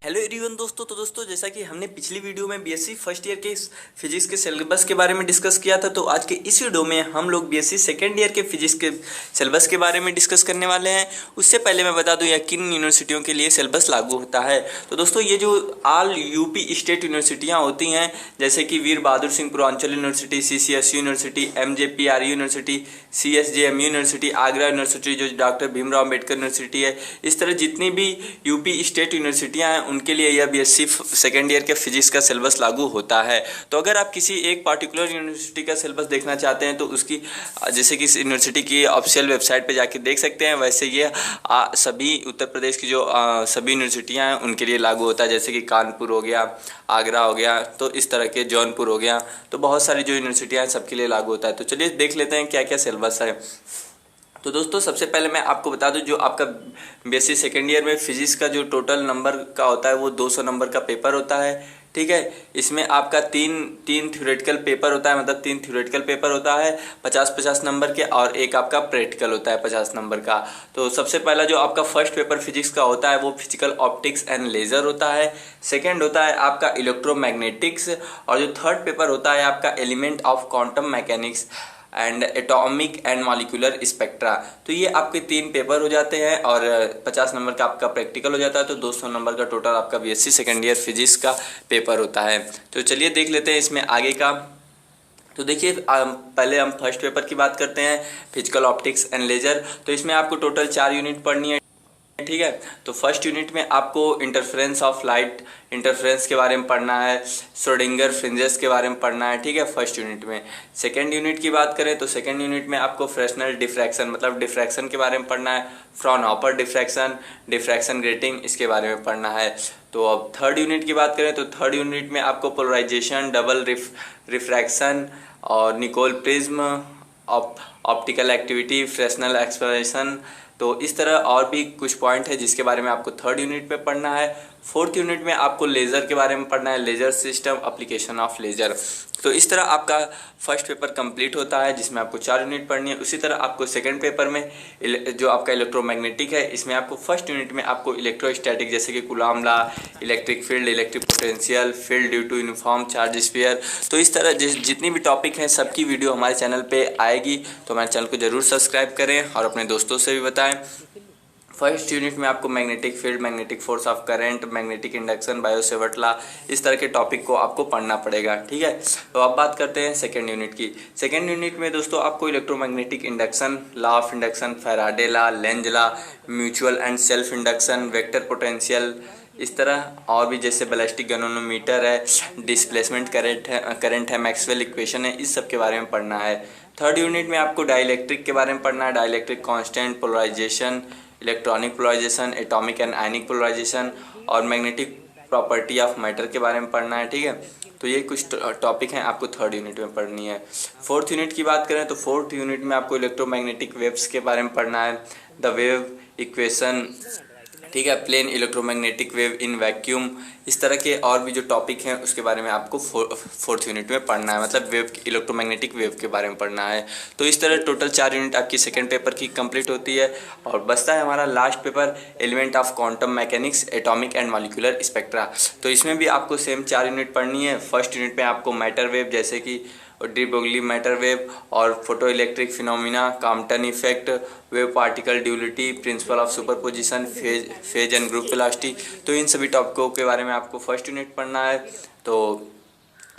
Hello everyone दोस्तों। तो दोस्तों, जैसा कि हमने पिछली वीडियो में बीएससी फर्स्ट ईयर के फिजिक्स के सिलेबस के बारे में डिस्कस किया था, तो आज के इस वीडियो में हम लोग बीएससी सेकेंड ईयर के फिजिक्स के सिलेबस के बारे में डिस्कस करने वाले हैं। उससे पहले मैं बता दूं यह किन यूनिवर्सिटियों के लिए सिलेबस लागू होता है। तो दोस्तों, ये जो ऑल यूपी स्टेट यूनिवर्सिटियाँ होती हैं, जैसे कि Veer Bahadur Singh Purvanchal university, CCSU university, MJPRU university, CSJMU university, Agra university जो डॉक्टर भीमराव अम्बेडकर यूनिवर्सिटी है, इस तरह जितनी भी यूपी स्टेट यूनिवर्सिटियाँ हैं उनके लिए यह बीएससी सेकेंड ईयर के फिजिक्स का सिलेबस लागू होता है। तो अगर आप किसी एक पार्टिकुलर यूनिवर्सिटी का सिलेबस देखना चाहते हैं तो उसकी जैसे कि इस यूनिवर्सिटी की ऑफिशियल वेबसाइट पे जाके देख सकते हैं। वैसे ये सभी उत्तर प्रदेश की जो सभी यूनिवर्सिटियाँ हैं उनके लिए लागू होता है, जैसे कि कानपुर हो गया, आगरा हो गया, तो इस तरह के जौनपुर हो गया, तो बहुत सारी जो यूनिवर्सिटियाँ हैं सबके लिए लागू होता है। तो चलिए देख लेते हैं क्या क्या सिलेबस है। तो दोस्तों, सबसे पहले मैं आपको बता दूं, जो आपका बीएससी सेकेंड ईयर में फिजिक्स का जो टोटल नंबर का होता है वो 200 नंबर का पेपर होता है। ठीक है, इसमें आपका तीन थ्योरेटिकल पेपर होता है, मतलब 3 थ्योरेटिकल पेपर होता है 50-50 नंबर के, और एक आपका प्रैक्टिकल होता है 50 नंबर का। तो सबसे पहला जो आपका फर्स्ट पेपर फिजिक्स का होता है वो फिजिकल ऑप्टिक्स एंड लेज़र होता है। सेकेंड होता है आपका इलेक्ट्रोमैग्नेटिक्स, और जो थर्ड पेपर होता है आपका element of quantum mechanics and atomic and molecular spectra. तो ये आपके 3 पेपर हो जाते हैं और 50 नंबर का आपका प्रैक्टिकल हो जाता है। तो 200 नंबर का टोटल आपका बीएससी सेकेंड ईयर फिजिक्स का पेपर होता है। तो चलिए देख लेते हैं इसमें आगे का। तो देखिए, पहले हम फर्स्ट पेपर की बात करते हैं, फिजिकल ऑप्टिक्स एंड लेजर। तो इसमें आपको टोटल 4 यूनिट पढ़नी है। ठीक है, तो फर्स्ट यूनिट में आपको इंटरफेरेंस ऑफ लाइट, इंटरफेरेंस के बारे में पढ़ना है, श्रोडिंगर फ्रिंजेस के बारे में पढ़ना है। ठीक है, फर्स्ट यूनिट में। सेकेंड यूनिट की बात करें तो सेकेंड यूनिट में आपको फ्रेस्नेल डिफ्रैक्शन, मतलब डिफ्रैक्शन के बारे में पढ़ना है, फ्रॉनहोफर डिफ्रैक्शन, डिफ्रैक्शन ग्रेटिंग, इसके बारे में पढ़ना है। तो अब थर्ड यूनिट की बात करें तो थर्ड यूनिट में आपको पोलराइजेशन, डबल रिफ्रैक्शन और Nicol prism, optical activity, Fresnel expression, तो इस तरह और भी कुछ पॉइंट है जिसके बारे में आपको थर्ड यूनिट में पढ़ना है। फोर्थ यूनिट में आपको लेज़र के बारे में पढ़ना है, laser system, application of laser. तो इस तरह आपका फर्स्ट पेपर कंप्लीट होता है जिसमें आपको 4 यूनिट पढ़नी है। उसी तरह आपको सेकंड पेपर में जो आपका इलेक्ट्रोमैग्नेटिक है, इसमें आपको फर्स्ट यूनिट में आपको इलेक्ट्रोस्टैटिक, जैसे कि Coulomb law, electric field, electric potential, field due to uniform charge sphere, तो इस तरह जितनी भी टॉपिक हैं सबकी वीडियो हमारे चैनल पर आएगी। तो हमारे चैनल को ज़रूर सब्सक्राइब करें और अपने दोस्तों से भी बताएँ। फर्स्ट यूनिट में आपको magnetic field, magnetic force of current, magnetic induction, Biot-Savart law, इस तरह के टॉपिक को आपको पढ़ना पड़ेगा। ठीक है, तो अब बात करते हैं सेकेंड यूनिट की। सेकेंड यूनिट में दोस्तों आपको electromagnetic induction, law of induction, Faraday law, Lenz law, mutual and self induction, vector potential, इस तरह और भी, जैसे बैलिस्टिक गैल्वेनोमीटर है, डिस्प्लेसमेंट करंट है, मैक्सवेल इक्वेशन है, इस सब के बारे में पढ़ना है। थर्ड यूनिट में आपको डाइलेक्ट्रिक के बारे में पढ़ना है, dielectric constant, polarization, electronic polarization, atomic and ionic polarization और मैग्नेटिक प्रॉपर्टी ऑफ मैटर के बारे में पढ़ना है। ठीक है, तो ये कुछ टॉपिक हैं आपको थर्ड यूनिट में पढ़नी है। फोर्थ यूनिट की बात करें तो फोर्थ यूनिट में आपको इलेक्ट्रोमैग्नेटिक वेव्स के बारे में पढ़ना है, द वेव इक्वेशन, ठीक है, plane electromagnetic wave in vacuum, इस तरह के और भी जो टॉपिक हैं उसके बारे में आपको फोर्थ यूनिट में पढ़ना है, मतलब वेव, इलेक्ट्रोमैग्नेटिक वेव के बारे में पढ़ना है। तो इस तरह टोटल 4 यूनिट आपकी सेकेंड पेपर की कंप्लीट होती है और बचता है हमारा last paper, element of quantum mechanics, atomic and molecular spectra. तो इसमें भी आपको सेम 4 यूनिट पढ़नी है। फर्स्ट यूनिट में आपको मैटर वेव, जैसे कि डी ब्रोगली मैटर वेव और photo electric phenomena, Compton effect, wave particle duality, principle of superposition, phase and group velocity, तो इन सभी टॉपिकों के बारे में आपको फर्स्ट यूनिट पढ़ना है। तो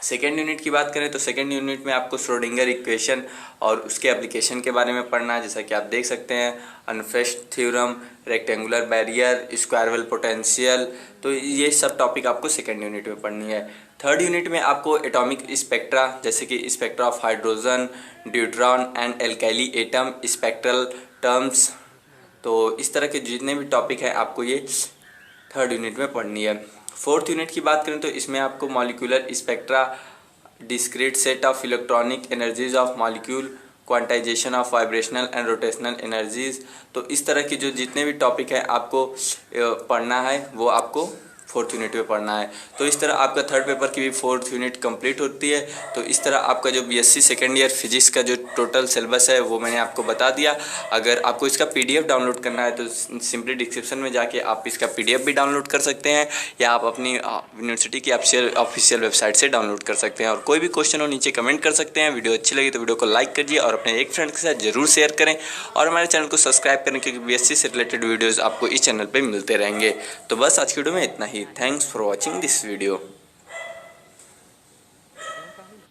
सेकेंड यूनिट की बात करें तो सेकेंड यूनिट में आपको श्रोडिंगर इक्वेशन और उसके एप्लीकेशन के बारे में पढ़ना है, जैसा कि आप देख सकते हैं, Ehrenfest theorem, rectangular barrier, square well potential, तो ये सब टॉपिक आपको सेकेंड यूनिट में पढ़नी है। थर्ड यूनिट में आपको एटॉमिक स्पेक्ट्रा, जैसे कि spectra of hydrogen, deuteron and alkali atom, spectral terms, तो इस तरह के जितने भी टॉपिक हैं आपको ये थर्ड यूनिट में पढ़नी है। फोर्थ यूनिट की बात करें तो इसमें आपको molecular spectra, discrete set of electronic energies of molecule, quantization of vibrational and rotational energies, तो इस तरह के जो जितने भी टॉपिक हैं आपको पढ़ना है वो आपको 4th यूनिट में पढ़ना है। तो इस तरह आपका थर्ड पेपर की भी 4th यूनिट कंप्लीट होती है। तो इस तरह आपका जो बीएससी सेकेंड ईयर फिजिक्स का जो टोटल सिलेबस है वो मैंने आपको बता दिया। अगर आपको इसका पीडीएफ डाउनलोड करना है तो सिंपली डिस्क्रिप्शन में जाके आप इसका पीडीएफ भी डाउनलोड कर सकते हैं, या आप अपनी यूनिवर्सिटी की ऑफिशियल वेबसाइट से डाउनलोड कर सकते हैं। और कोई भी क्वेश्चन हो नीचे कमेंट कर सकते हैं। वीडियो अच्छी लगी तो वीडियो को लाइक करिए और अपने एक फ्रेंड के साथ जरूर शेयर करें, और हमारे चैनल को सब्सक्राइब करें, क्योंकि बीएससी से रिलेटेड वीडियोज़ आपको इस चैनल पर मिलते रहेंगे। तो बस आज की वीडियो में इतना ही। Thanks for watching this video.